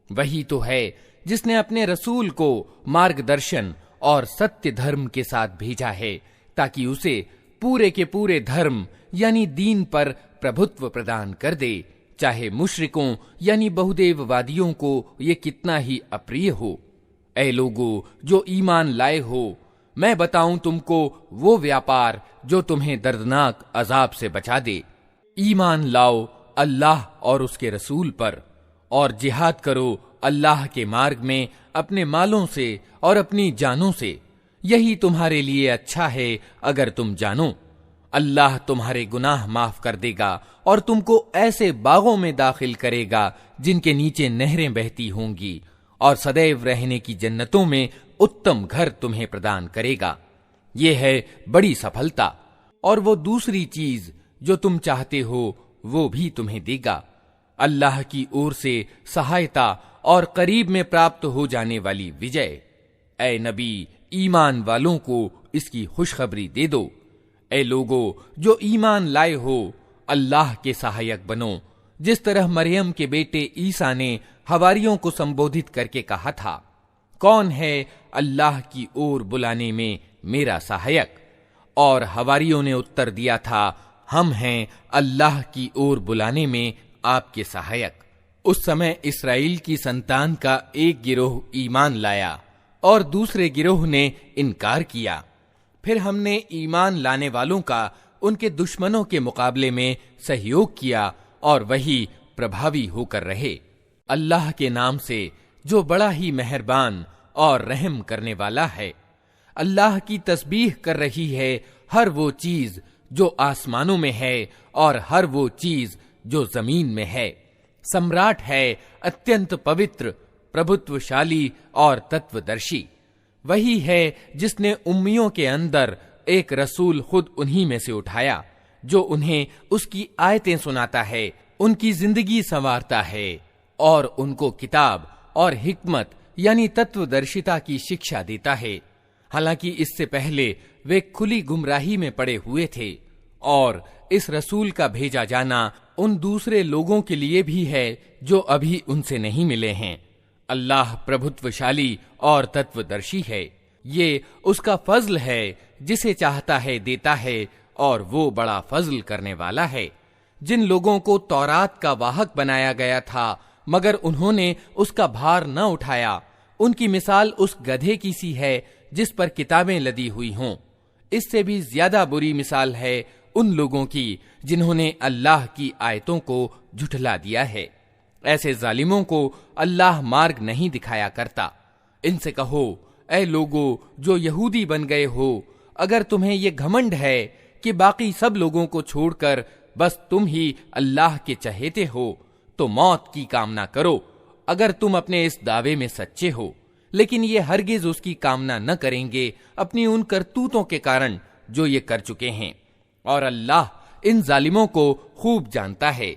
[SPEAKER 1] वही तो है जिसने अपने रसूल को मार्गदर्शन और सत्य धर्म के साथ भेजा है, ताकि उसे पूरे के पूरे धर्म यानी दीन पर प्रभुत्व प्रदान कर दे, चाहे मुशरिकों यानी बहुदेववादियों को ये कितना ही अप्रिय हो। ऐ लोगो जो ईमान लाए हो, मैं बताऊं तुमको वो व्यापार जो तुम्हें दर्दनाक अजाब से बचा दे। ईमान लाओ अल्लाह और उसके रसूल पर, और जिहाद करो अल्लाह के मार्ग में अपने मालों से और अपनी जानों से। यही तुम्हारे लिए अच्छा है अगर तुम जानो। अल्लाह तुम्हारे गुनाह माफ कर देगा और तुमको ऐसे बागों में दाखिल करेगा जिनके नीचे नहरें बहती होंगी, और सदैव रहने की जन्नतों में उत्तम घर तुम्हें प्रदान करेगा। ये है बड़ी सफलता। और वो दूसरी चीज जो तुम चाहते हो वो भी तुम्हें देगा। अल्लाह की ओर से सहायता और करीब में प्राप्त हो जाने वाली विजय। ऐ नबी, ईमान वालों को इसकी खुशखबरी दे दो। ऐ लोगो जो ईमान लाए हो, अल्लाह के सहायक बनो, जिस तरह मरियम के बेटे ईसा ने हवारियों को संबोधित करके कहा था, कौन है अल्लाह की ओर बुलाने में मेरा सहायक? और हवारियों ने उत्तर दिया था, हम हैं अल्लाह की ओर बुलाने में आपके सहायक। उस समय इस्राएल की संतान का एक गिरोह ईमान लाया और दूसरे गिरोह ने इनकार किया। फिर हमने ईमान लाने वालों का उनके दुश्मनों के मुकाबले में सहयोग किया और वही प्रभावी होकर रहे। अल्लाह के नाम से जो बड़ा ही मेहरबान और रहम करने वाला है। अल्लाह की तस्बीह कर रही है हर वो चीज जो आसमानों में है और हर वो चीज जो जमीन में है। सम्राट है अत्यंत पवित्र, प्रभुत्वशाली और तत्वदर्शी। वही है जिसने उम्मियों के अंदर एक रसूल खुद उन्हीं में से उठाया, जो उन्हें उसकी आयतें सुनाता है, उनकी जिंदगी संवारता है और उनको किताब और हिकमत यानी तत्वदर्शिता की शिक्षा देता है। हालांकि इससे पहले वे खुली गुमराही में पड़े हुए थे। और इस रसूल का भेजा जाना उन दूसरे लोगों के लिए भी है जो अभी उनसे नहीं मिले हैं। अल्लाह प्रभुत्वशाली और तत्वदर्शी है। ये उसका फजल है, जिसे चाहता है देता है, और वो बड़ा फजल करने वाला है। जिन लोगों को तौरात का वाहक बनाया गया था मगर उन्होंने उसका भार न उठाया, उनकी मिसाल उस गधे की सी है जिस पर किताबें लदी हुई हों। इससे भी ज्यादा बुरी मिसाल है उन लोगों की जिन्होंने अल्लाह की आयतों को झुठला दिया है। ऐसे जालिमों को अल्लाह मार्ग नहीं दिखाया करता। इनसे कहो, ऐ लोगो जो यहूदी बन गए हो, अगर तुम्हें ये घमंड है कि बाकी सब लोगों को छोड़कर बस तुम ही अल्लाह के चहेते हो, तो मौत की कामना करो अगर तुम अपने इस दावे में सच्चे हो। लेकिन ये हरगिज उसकी कामना न करेंगे अपनी उन करतूतों के कारण जो ये कर चुके हैं, और अल्लाह इन जालिमों को खूब जानता है।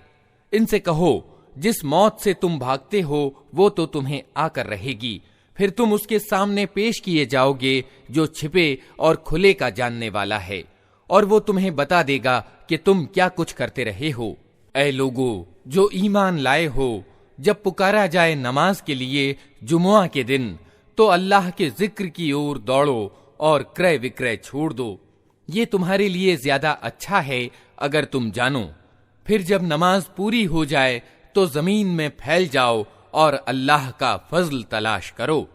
[SPEAKER 1] इनसे कहो, जिस मौत से तुम भागते हो वो तो तुम्हें आकर रहेगी, फिर तुम उसके सामने पेश किए जाओगे जो छिपे और खुले का जानने वाला है, और वो तुम्हें बता देगा कि तुम क्या कुछ करते रहे हो। ऐ लोगो जो ईमान लाए हो, जब पुकारा जाए नमाज के लिए जुमुआ के दिन, तो अल्लाह के जिक्र की ओर दौड़ो और क्रय विक्रय छोड़ दो। ये तुम्हारे लिए ज्यादा अच्छा है अगर तुम जानो। फिर जब नमाज पूरी हो जाए तो जमीन में फैल जाओ और अल्लाह का फजल तलाश करो,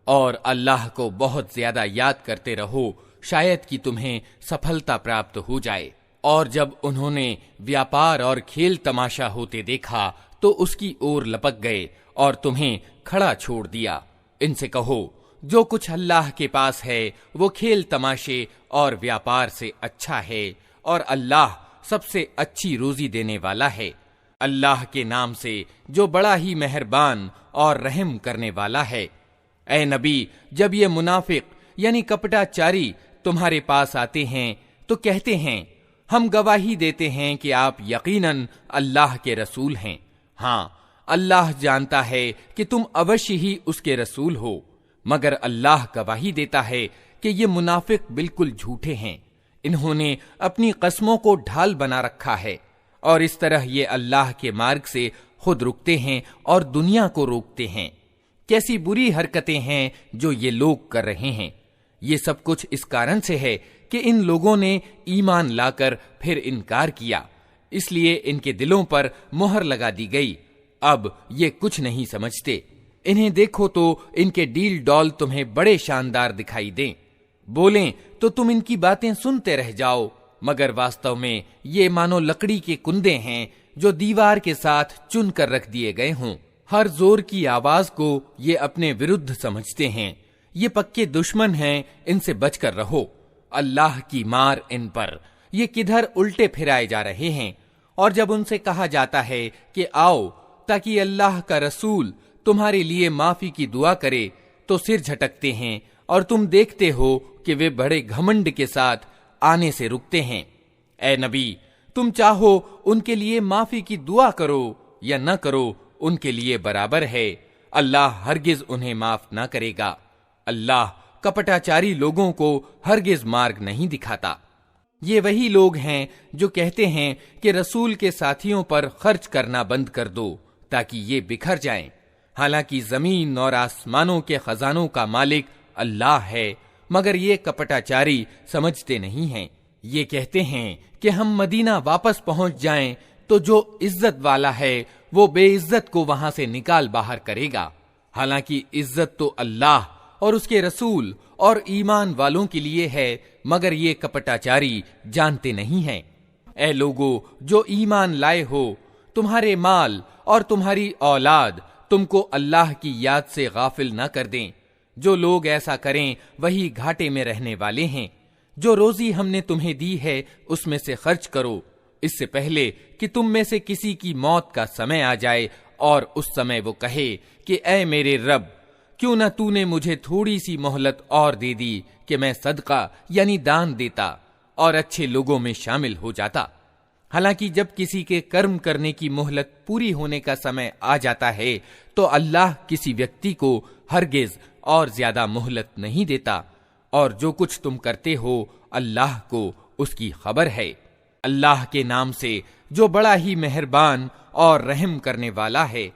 [SPEAKER 1] और अल्लाह को बहुत ज्यादा याद करते रहो, शायद कि तुम्हें सफलता प्राप्त हो जाए। और जब उन्होंने व्यापार और खेल तमाशा होते देखा तो उसकी ओर लपक गए और तुम्हें खड़ा छोड़ दिया। इनसे कहो, जो कुछ अल्लाह के पास है वो खेल तमाशे और व्यापार से अच्छा है, और अल्लाह सबसे अच्छी रोजी देने वाला है। अल्लाह के नाम से जो बड़ा ही मेहरबान और रहम करने वाला है। ऐ नबी, जब ये मुनाफिक यानी कपटाचारी तुम्हारे पास आते हैं तो कहते हैं, हम गवाही देते हैं कि आप यकीनन अल्लाह के रसूल हैं। हाँ, अल्लाह जानता है कि तुम अवश्य ही उसके रसूल हो, मगर अल्लाह गवाही देता है कि ये मुनाफिक बिल्कुल झूठे हैं। इन्होंने अपनी कस्मों को ढाल बना रखा है, और इस तरह ये अल्लाह के मार्ग से खुद रुकते हैं और दुनिया को रोकते हैं। कैसी बुरी हरकतें हैं जो ये लोग कर रहे हैं। ये सब कुछ इस कारण से है कि इन लोगों ने ईमान लाकर फिर इनकार किया, इसलिए इनके दिलों पर मोहर लगा दी गई। अब ये कुछ नहीं समझते। इन्हें देखो तो इनके डील डॉल तुम्हें बड़े शानदार दिखाई दें, बोलें तो तुम इनकी बातें सुनते रह जाओ, मगर वास्तव में ये मानो लकड़ी के कुंदे हैं जो दीवार के साथ चुन कर रख दिए गए हों। हर जोर की आवाज को ये अपने विरुद्ध समझते हैं। ये पक्के दुश्मन हैं, इनसे बचकर रहो। अल्लाह की मार इन पर, ये किधर उल्टे फिराए जा रहे हैं। और जब उनसे कहा जाता है कि आओ ताकि अल्लाह का रसूल तुम्हारे लिए माफी की दुआ करे, तो सिर झटकते हैं और तुम देखते हो कि वे बड़े घमंड के साथ आने से रुकते हैं। ऐ नबी, तुम चाहो उनके लिए माफी की दुआ करो या न करो, उनके लिए बराबर है। अल्लाह हरगिज उन्हें माफ ना करेगा। अल्लाह कपटाचारी लोगों को हरगिज मार्ग नहीं दिखाता। ये वही लोग हैं जो कहते हैं कि रसूल के साथियों पर खर्च करना बंद कर दो ताकि ये बिखर जाएं। हालांकि जमीन और आसमानों के खजानों का मालिक अल्लाह है, मगर ये कपटाचारी समझते नहीं हैं। ये कहते हैं कि हम मदीना वापस पहुंच जाएं तो जो इज्जत वाला है वो बेइज्जत को वहां से निकाल बाहर करेगा। हालांकि इज्जत तो अल्लाह और उसके रसूल और ईमान वालों के लिए है, मगर ये कपटाचारी जानते नहीं हैं। ऐ लोगो जो ईमान लाए हो, तुम्हारे माल और तुम्हारी औलाद तुमको अल्लाह की याद से गाफिल न कर दें। जो लोग ऐसा करें वही घाटे में रहने वाले हैं। जो रोजी हमने तुम्हें दी है उसमें से खर्च करो, इससे पहले कि तुम में से किसी की मौत का समय आ जाए और उस समय वो कहे कि ऐ मेरे रब, क्यों न तूने मुझे थोड़ी सी मोहलत और दे दी कि मैं सदका यानी दान देता और अच्छे लोगों में शामिल हो जाता। हालांकि जब किसी के कर्म करने की मोहलत पूरी होने का समय आ जाता है तो अल्लाह किसी व्यक्ति को हरगिज और ज्यादा मोहलत नहीं देता, और जो कुछ तुम करते हो अल्लाह को उसकी खबर है। अल्लाह के नाम से जो बड़ा ही मेहरबान और रहम करने वाला है।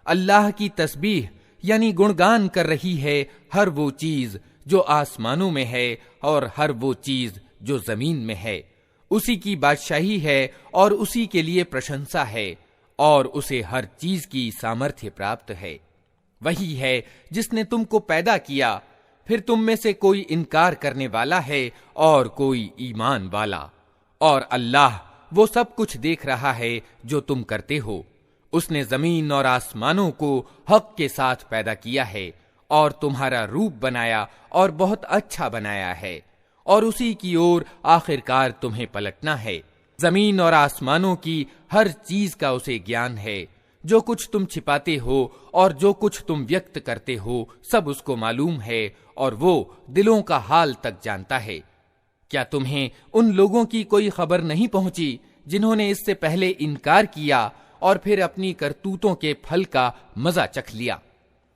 [SPEAKER 1] अल्लाह की तस्बीह यानी गुणगान कर रही है हर वो चीज जो आसमानों में है और हर वो चीज जो जमीन में है। उसी की बादशाही है और उसी के लिए प्रशंसा है, और उसे हर चीज की सामर्थ्य प्राप्त है। वही है जिसने तुमको पैदा किया, फिर तुम में से कोई इनकार करने वाला है और कोई ईमान वाला, और अल्लाह वो सब कुछ देख रहा है जो तुम करते हो। उसने जमीन और आसमानों को हक के साथ पैदा किया है और तुम्हारा रूप बनाया और बहुत अच्छा बनाया है, और उसी की ओर आखिरकार तुम्हें पलटना है। जमीन और आसमानों की हर चीज का उसे ज्ञान है। जो कुछ तुम छिपाते हो और जो कुछ तुम व्यक्त करते हो सब उसको मालूम है, और वो दिलों का हाल तक जानता है। क्या तुम्हें उन लोगों की कोई खबर नहीं पहुंची जिन्होंने इससे पहले इनकार किया और फिर अपनी करतूतों के फल का मजा चख लिया?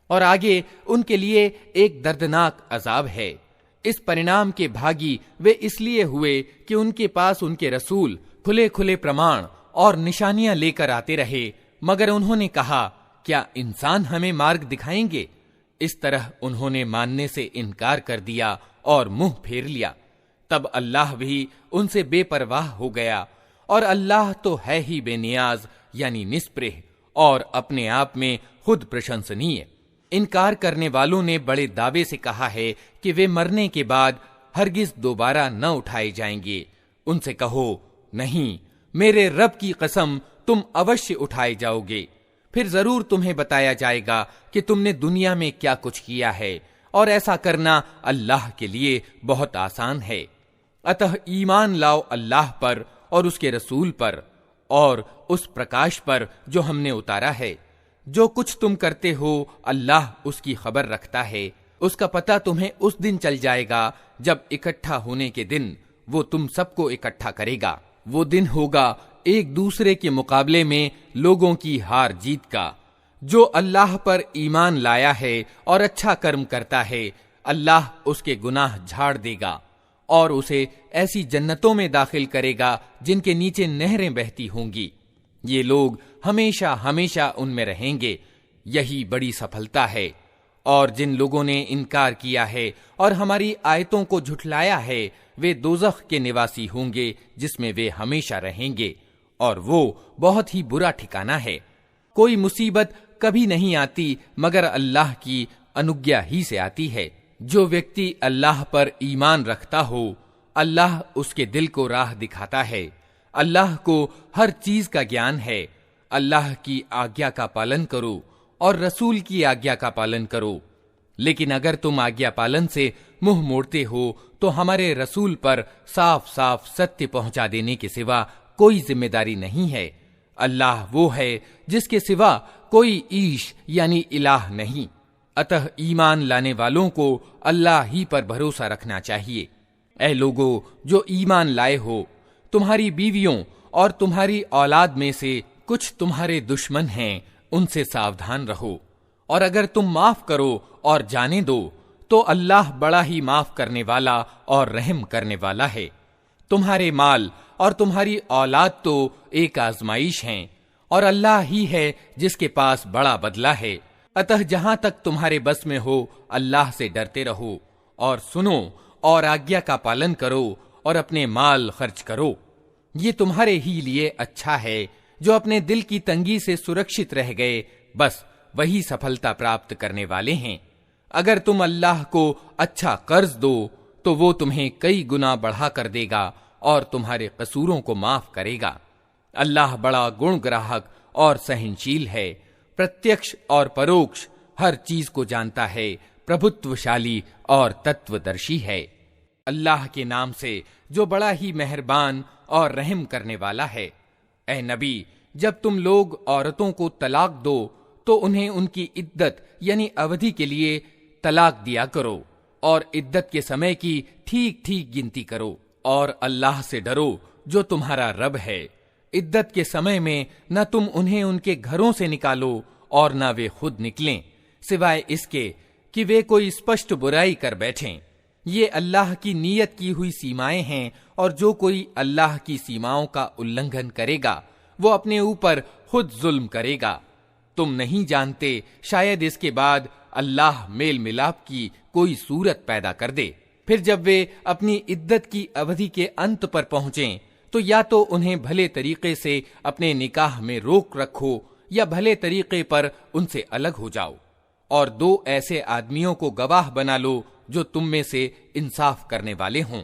[SPEAKER 1] और आगे उनके लिए एक दर्दनाक अजाब है। इस परिणाम के भागी वे इसलिए हुए कि उनके पास उनके रसूल खुले खुले प्रमाण और निशानियां लेकर आते रहे, मगर उन्होंने कहा, क्या इंसान हमें मार्ग दिखाएंगे? इस तरह उन्होंने मानने से इनकार कर दिया और मुंह फेर लिया। तब अल्लाह भी उनसे बेपरवाह हो गया, और अल्लाह तो है ही बेनियाज यानी निस्पृह और अपने आप में खुद प्रशंसनीय। इनकार करने वालों ने बड़े दावे से कहा है कि वे मरने के बाद हरगिज दोबारा न उठाए जाएंगे। उनसे कहो, नहीं, मेरे रब की कसम, तुम अवश्य उठाए जाओगे। फिर जरूर तुम्हें बताया जाएगा कि तुमने दुनिया में क्या कुछ किया है, और ऐसा करना अल्लाह के लिए बहुत आसान है। अतः ईमान लाओ अल्लाह पर और उसके रसूल पर और उस प्रकाश पर जो हमने उतारा है। जो कुछ तुम करते हो अल्लाह उसकी खबर रखता है। उसका पता तुम्हें उस दिन चल जाएगा जब इकट्ठा होने के दिन वो तुम सबको इकट्ठा करेगा। वो दिन होगा एक दूसरे के मुकाबले में लोगों की हार जीत का। जो अल्लाह पर ईमान लाया है और अच्छा कर्म करता है, अल्लाह उसके गुनाह झाड़ देगा और उसे ऐसी जन्नतों में दाखिल करेगा जिनके नीचे नहरें बहती होंगी। ये लोग हमेशा हमेशा उनमें रहेंगे। यही बड़ी सफलता है। और जिन लोगों ने इनकार किया है और हमारी आयतों को झुठलाया है, वे दोज़ख के निवासी होंगे जिसमें वे हमेशा रहेंगे, और वो बहुत ही बुरा ठिकाना है। कोई मुसीबत कभी नहीं आती मगर अल्लाह की अनुज्ञा ही से आती है। जो व्यक्ति अल्लाह पर ईमान रखता हो, अल्लाह उसके दिल को राह दिखाता है। अल्लाह को हर चीज का ज्ञान है। अल्लाह की आज्ञा का पालन करो और रसूल की आज्ञा का पालन करो। लेकिन अगर तुम आज्ञा पालन से मुंह मोड़ते हो तो हमारे रसूल पर साफ साफ सत्य पहुंचा देने के सिवा कोई जिम्मेदारी नहीं है। अल्लाह वो है जिसके सिवा कोई ईश यानी इलाह नहीं। अतः ईमान लाने वालों को अल्लाह ही पर भरोसा रखना चाहिए। ऐ लोगो जो ईमान लाए हो, तुम्हारी बीवियों और तुम्हारी औलाद में से कुछ तुम्हारे दुश्मन हैं, उनसे सावधान रहो। और अगर तुम माफ करो और जाने दो तो अल्लाह बड़ा ही माफ करने वाला और रहम करने वाला है। तुम्हारे माल और तुम्हारी औलाद तो एक आजमाइश हैं, और अल्लाह ही है जिसके पास बड़ा बदला है। अतः जहां तक तुम्हारे बस में हो अल्लाह से डरते रहो और सुनो और आज्ञा का पालन करो और अपने माल खर्च करो। ये तुम्हारे ही लिए अच्छा है। जो अपने दिल की तंगी से सुरक्षित रह गए, बस वही सफलता प्राप्त करने वाले हैं। अगर तुम अल्लाह को अच्छा कर्ज दो तो वो तुम्हें कई गुना बढ़ा कर देगा और तुम्हारे कसूरों को माफ करेगा। अल्लाह बड़ा गुण ग्राहक और सहनशील है, प्रत्यक्ष और परोक्ष हर चीज को जानता है, प्रभुत्वशाली और तत्वदर्शी है। अल्लाह के नाम से जो बड़ा ही मेहरबान और रहम करने वाला है। ऐ नबी, जब तुम लोग औरतों को तलाक दो तो उन्हें उनकी इद्दत यानी अवधि के लिए तलाक दिया करो और इद्दत के समय की ठीक ठीक गिनती करो और अल्लाह से डरो जो तुम्हारा रब है। इद्दत के समय में न तुम उन्हें उनके घरों से निकालो और न वे खुद निकलें, सिवाय इसके कि वे कोई स्पष्ट बुराई कर बैठें। ये अल्लाह की नियत की हुई सीमाएं हैं, और जो कोई अल्लाह की सीमाओं का उल्लंघन करेगा वो अपने ऊपर खुद जुल्म करेगा। तुम नहीं जानते, शायद इसके बाद अल्लाह मेल मिलाप की कोई सूरत पैदा कर दे। फिर जब वे अपनी इद्दत की अवधि के अंत पर पहुंचें तो या तो उन्हें भले तरीके से अपने निकाह में रोक रखो या भले तरीके पर उनसे अलग हो जाओ, और दो ऐसे आदमियों को गवाह बना लो जो तुम में से इंसाफ करने वाले हों।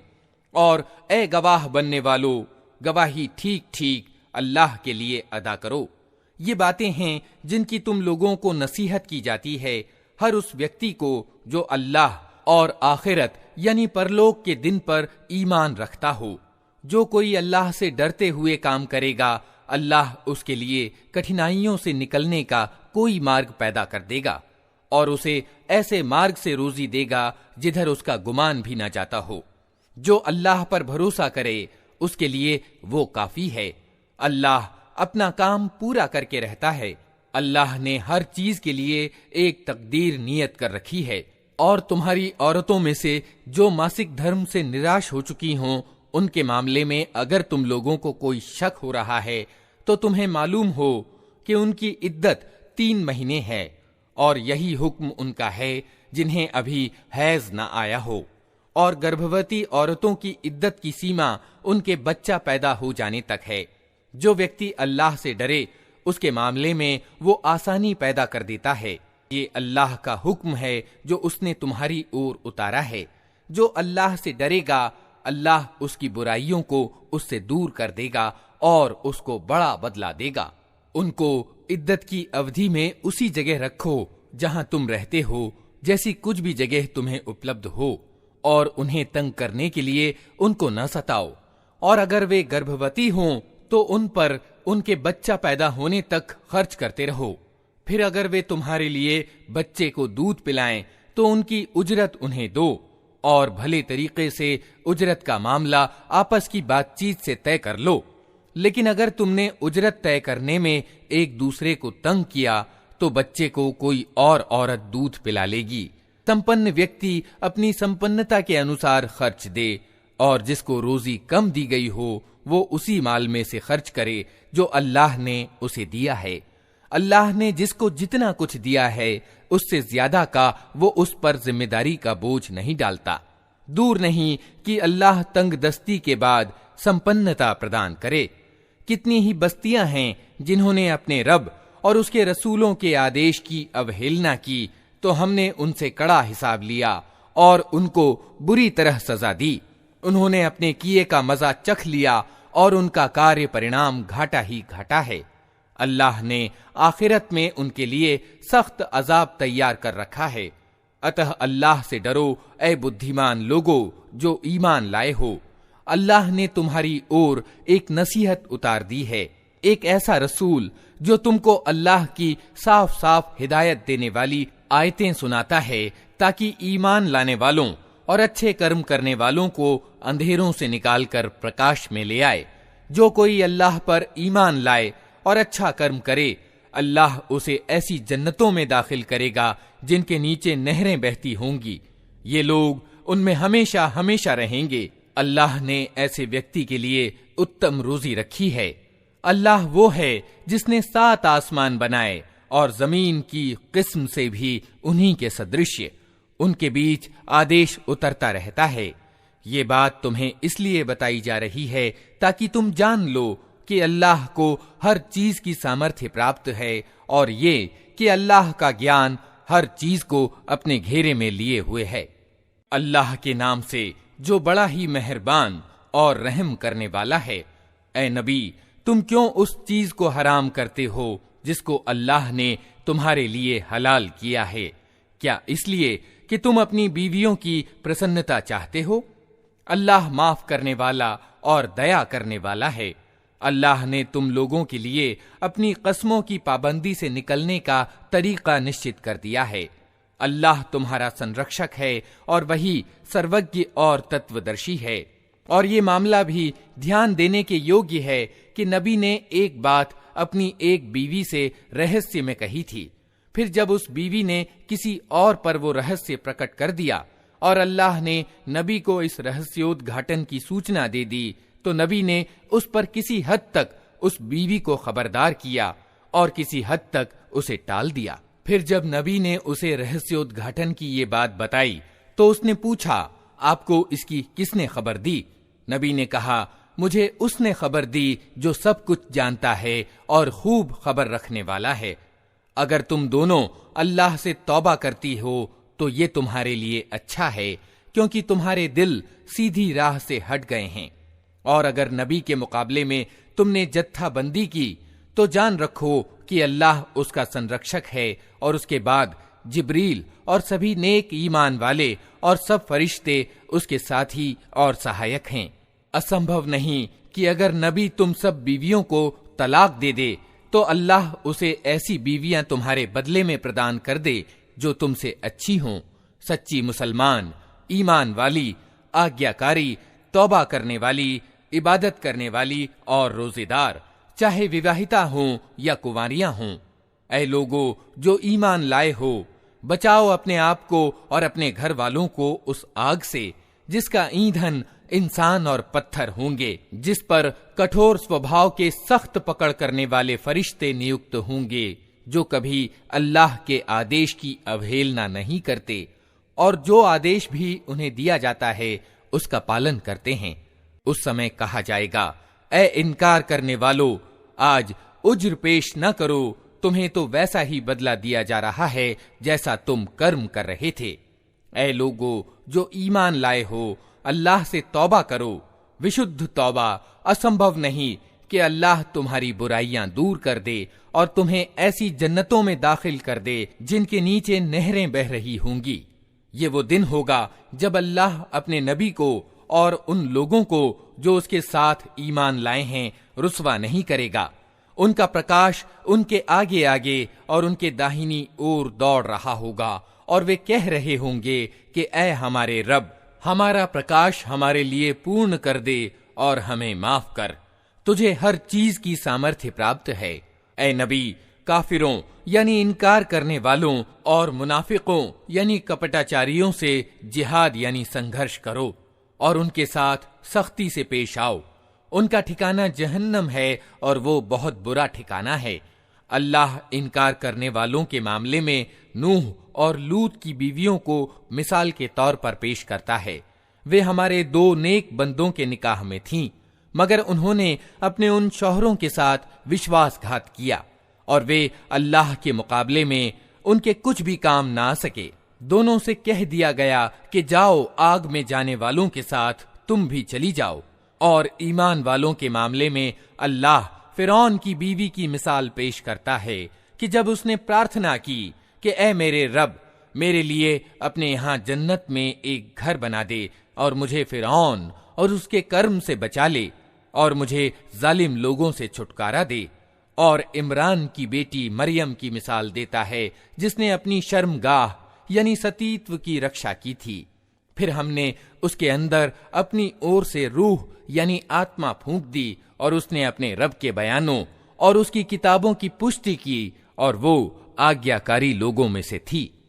[SPEAKER 1] और ए गवाह बनने वालों, गवाही ठीक ठीक अल्लाह के लिए अदा करो। ये बातें हैं जिनकी तुम लोगों को नसीहत की जाती है, हर उस व्यक्ति को जो अल्लाह और आखिरत यानी परलोक के दिन पर ईमान रखता हो। जो कोई अल्लाह से डरते हुए काम करेगा, अल्लाह उसके लिए कठिनाइयों से निकलने का कोई मार्ग पैदा कर देगा और उसे ऐसे मार्ग से रोजी देगा जिधर उसका गुमान भी न जाता हो। जो अल्लाह पर भरोसा करे उसके लिए वो काफी है। अल्लाह अपना काम पूरा करके रहता है। अल्लाह ने हर चीज के लिए एक तकदीर नियत कर रखी है। और तुम्हारी औरतों में से जो मासिक धर्म से निराश हो चुकी हों, उनके मामले में अगर तुम लोगों को कोई शक हो रहा है तो तुम्हें मालूम हो कि उनकी इद्दत 3 महीने है, और यही हुक्म उनका है जिन्हें अभी हैज न आया हो। और गर्भवती औरतों की इद्दत की सीमा उनके बच्चा पैदा हो जाने तक है। जो व्यक्ति अल्लाह से डरे उसके मामले में वो आसानी पैदा कर देता है। ये अल्लाह का हुक्म है जो उसने तुम्हारी ओर उतारा है। जो अल्लाह से डरेगा, अल्लाह उसकी बुराइयों को उससे दूर कर देगा और उसको बड़ा बदला देगा। उनको इद्दत की अवधि में उसी जगह रखो जहां तुम रहते हो, जैसी कुछ भी जगह तुम्हें उपलब्ध हो, और उन्हें तंग करने के लिए उनको न सताओ। और अगर वे गर्भवती हों तो उन पर उनके बच्चा पैदा होने तक खर्च करते रहो। फिर अगर वे तुम्हारे लिए बच्चे को दूध पिलाएं तो उनकी उजरत उन्हें दो, और भले तरीके से उजरत का मामला आपस की बातचीत से तय कर लो। लेकिन अगर तुमने उजरत तय करने में एक दूसरे को तंग किया तो बच्चे को कोई और औरत दूध पिला लेगी। संपन्न व्यक्ति अपनी संपन्नता के अनुसार खर्च दे, और जिसको रोजी कम दी गई हो वो उसी माल में से खर्च करे जो अल्लाह ने उसे दिया है। अल्लाह ने जिसको जितना कुछ दिया है उससे ज्यादा का वो उस पर जिम्मेदारी का बोझ नहीं डालता। दूर नहीं कि अल्लाह तंग दस्ती के बाद संपन्नता प्रदान करे। कितनी ही बस्तियां हैं जिन्होंने अपने रब और उसके रसूलों के आदेश की अवहेलना की, तो हमने उनसे कड़ा हिसाब लिया और उनको बुरी तरह सजा दी। उन्होंने अपने किए का मजा चख लिया और उनका कार्य परिणाम घाटा ही घाटा है। अल्लाह ने आखिरत में उनके लिए सख्त अजाब तैयार कर रखा है। अतः अल्लाह से डरो ऐ बुद्धिमान लोगो जो ईमान लाए हो। अल्लाह ने तुम्हारी ओर एक नसीहत उतार दी है, एक ऐसा रसूल जो तुमको अल्लाह की साफ साफ हिदायत देने वाली आयतें सुनाता है, ताकि ईमान लाने वालों और अच्छे कर्म करने वालों को अंधेरों से निकालकर प्रकाश में ले आए। जो कोई अल्लाह पर ईमान लाए और अच्छा कर्म करे, अल्लाह उसे ऐसी जन्नतों में दाखिल करेगा जिनके नीचे नहरें बहती होंगी। ये लोग उनमें हमेशा हमेशा रहेंगे। अल्लाह ने ऐसे व्यक्ति के लिए उत्तम रोजी रखी है। अल्लाह वो है जिसने 7 आसमान बनाए और जमीन की किस्म से भी उन्हीं के सदृश्य, उनके बीच आदेश उतरता रहता है। ये बात तुम्हें इसलिए बताई जा रही है ताकि तुम जान लो कि अल्लाह को हर चीज की सामर्थ्य प्राप्त है, और ये कि अल्लाह का ज्ञान हर चीज को अपने घेरे में लिए हुए है। अल्लाह के नाम से जो बड़ा ही मेहरबान और रहम करने वाला है। ऐ नबी, तुम क्यों उस चीज को हराम करते हो जिसको अल्लाह ने तुम्हारे लिए हलाल किया है? क्या इसलिए कि तुम अपनी बीवियों की प्रसन्नता चाहते हो? अल्लाह माफ करने वाला और दया करने वाला है। अल्लाह ने तुम लोगों के लिए अपनी कस्मों की पाबंदी से निकलने का तरीका निश्चित कर दिया है। अल्लाह तुम्हारा संरक्षक है और वही सर्वज्ञ और तत्वदर्शी है। और ये मामला भी ध्यान देने के योग्य है कि नबी ने एक बात अपनी एक बीवी से रहस्य में कही थी, फिर जब उस बीवी ने किसी और पर वो रहस्य प्रकट कर दिया और अल्लाह ने नबी को इस रहस्योद्घाटन की सूचना दे दी, तो नबी ने उस पर किसी हद तक उस बीवी को खबरदार किया और किसी हद तक उसे टाल दिया। फिर जब नबी ने उसे रहस्योद्घाटन की ये बात बताई तो उसने पूछा, आपको इसकी किसने खबर दी? नबी ने कहा, मुझे उसने खबर दी जो सब कुछ जानता है और खूब खबर रखने वाला है। अगर तुम दोनों अल्लाह से तौबा करती हो तो ये तुम्हारे लिए अच्छा है, क्योंकि तुम्हारे दिल सीधी राह से हट गए हैं। और अगर नबी के मुकाबले में तुमने जत्थाबंदी की तो जान रखो कि अल्लाह उसका संरक्षक है, और उसके बाद जिब्रील और सभी नेक ईमान वाले और सब फरिश्ते उसके साथी और सहायक हैं। असंभव नहीं कि अगर नबी तुम सब बीवियों को तलाक दे दे तो अल्लाह उसे ऐसी बीवियां तुम्हारे बदले में प्रदान कर दे जो तुमसे अच्छी हों, सच्ची मुसलमान, ईमान वाली, आज्ञाकारी, तौबा करने वाली, इबादत करने वाली और रोजेदार, चाहे विवाहिता हों या कुंवारियां हों। ऐ लोगो जो ईमान लाए हो, बचाओ अपने आप को और अपने घर वालों को उस आग से जिसका ईंधन इंसान और पत्थर होंगे, जिस पर कठोर स्वभाव के सख्त पकड़ करने वाले फरिश्ते नियुक्त होंगे, जो कभी अल्लाह के आदेश की अवहेलना नहीं करते और जो आदेश भी उन्हें दिया जाता है उसका पालन करते हैं। उस समय कहा जाएगा, ऐ इनकार करने वालों, आज उज्र पेश न करो, तुम्हें तो वैसा ही बदला दिया जा रहा है जैसा तुम कर्म कर रहे थे। ऐ लोगो जो ईमान लाए हो, अल्लाह से तौबा करो, विशुद्ध तौबा। असंभव नहीं कि अल्लाह तुम्हारी बुराइयां दूर कर दे और तुम्हें ऐसी जन्नतों में दाखिल कर दे जिनके नीचे नहरें बह रही होंगी। ये वो दिन होगा जब अल्लाह अपने नबी को और उन लोगों को जो उसके साथ ईमान लाए हैं रुस्वा नहीं करेगा। उनका प्रकाश उनके आगे आगे और उनके दाहिनी ओर दौड़ रहा होगा और वे कह रहे होंगे कि ऐ हमारे रब, हमारा प्रकाश हमारे लिए पूर्ण कर दे और हमें माफ कर। तुझे हर चीज की सामर्थ्य प्राप्त है। ऐ नबी, काफिरों यानी इनकार करने वालों और मुनाफिकों यानी कपटाचारियों से जिहाद यानी संघर्ष करो और उनके साथ सख्ती से पेश आओ। उनका ठिकाना जहन्नम है और वो बहुत बुरा ठिकाना है। अल्लाह इनकार करने वालों के मामले में नूह और लूत की बीवियों को मिसाल के तौर पर पेश करता है। वे हमारे 2 नेक बंदों के निकाह में थीं, मगर उन्होंने अपने उन शौहरों के साथ विश्वासघात किया और वे अल्लाह के मुकाबले में उनके कुछ भी काम ना आ सके। दोनों से कह दिया गया कि जाओ, आग में जाने वालों के साथ तुम भी चली जाओ। और ईमान वालों के मामले में अल्लाह फिरौन की बीवी की मिसाल पेश करता है कि जब उसने प्रार्थना की कि ऐ मेरे रब, मेरे लिए अपने यहाँ जन्नत में एक घर बना दे और मुझे फिरौन और उसके कर्म से बचा ले और मुझे जालिम लोगों से छुटकारा दे। और इमरान की बेटी मरियम की मिसाल देता है जिसने अपनी शर्मगाह यानी सतीत्व की रक्षा की थी। फिर हमने उसके अंदर अपनी ओर से रूह यानी आत्मा फूंक दी और उसने अपने रब के बयानों और उसकी किताबों की पुष्टि की और वो आज्ञाकारी लोगों में से थी।